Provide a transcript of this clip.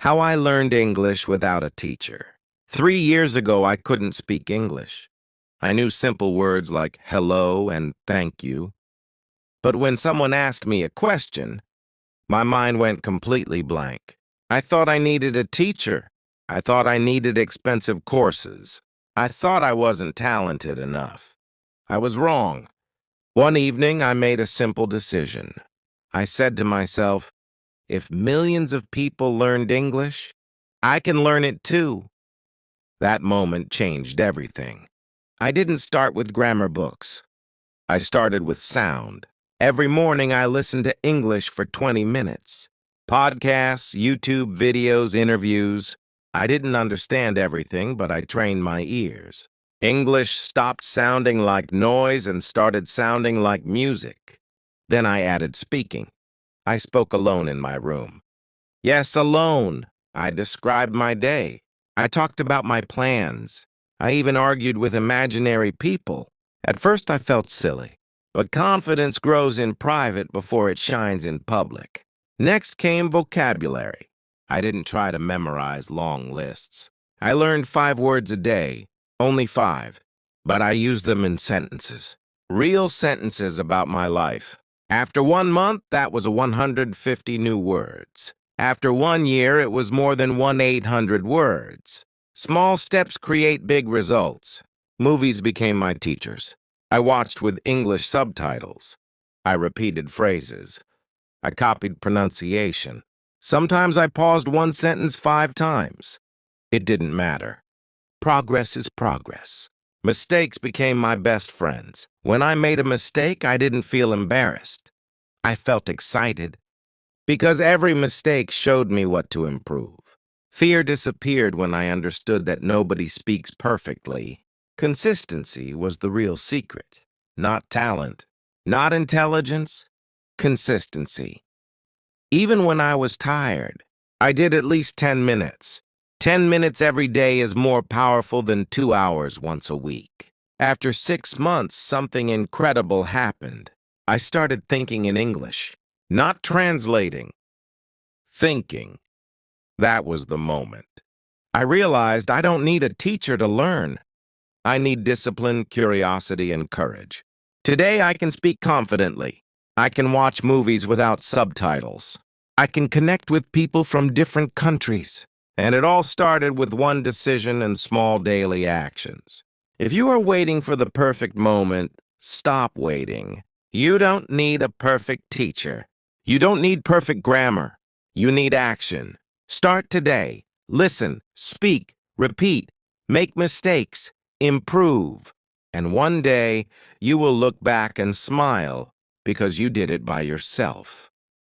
How I learned English without a teacher. 3 years ago, I couldn't speak English. I knew simple words like hello and thank you. But when someone asked me a question, my mind went completely blank. I thought I needed a teacher. I thought I needed expensive courses. I thought I wasn't talented enough. I was wrong. One evening, I made a simple decision. I said to myself, if millions of people learned English, I can learn it too. That moment changed everything. I didn't start with grammar books. I started with sound. Every morning I listened to English for 20 minutes. Podcasts, YouTube videos, interviews. I didn't understand everything, but I trained my ears. English stopped sounding like noise and started sounding like music. Then I added speaking. I spoke alone in my room. Yes, alone. I described my day. I talked about my plans. I even argued with imaginary people. At first I felt silly, but confidence grows in private before it shines in public. Next came vocabulary. I didn't try to memorize long lists. I learned 5 words a day, only 5, but I used them in sentences. Real sentences about my life. After 1 month, that was 150 new words. After 1 year, it was more than 1,800 words. Small steps create big results. Movies became my teachers. I watched with English subtitles. I repeated phrases. I copied pronunciation. Sometimes I paused one sentence 5 times. It didn't matter. Progress is progress. Mistakes became my best friends. When I made a mistake, I didn't feel embarrassed. I felt excited because every mistake showed me what to improve. Fear disappeared when I understood that nobody speaks perfectly. Consistency was the real secret, not talent, not intelligence, consistency. Even when I was tired, I did at least 10 minutes. 10 minutes every day is more powerful than 2 hours once a week. After 6 months, something incredible happened. I started thinking in English, not translating, thinking. That was the moment. I realized I don't need a teacher to learn. I need discipline, curiosity, and courage. Today, I can speak confidently. I can watch movies without subtitles. I can connect with people from different countries. And it all started with one decision and small daily actions. If you are waiting for the perfect moment, stop waiting. You don't need a perfect teacher. You don't need perfect grammar. You need action. Start today. Listen, speak, repeat, make mistakes, improve. And one day, you will look back and smile because you did it by yourself.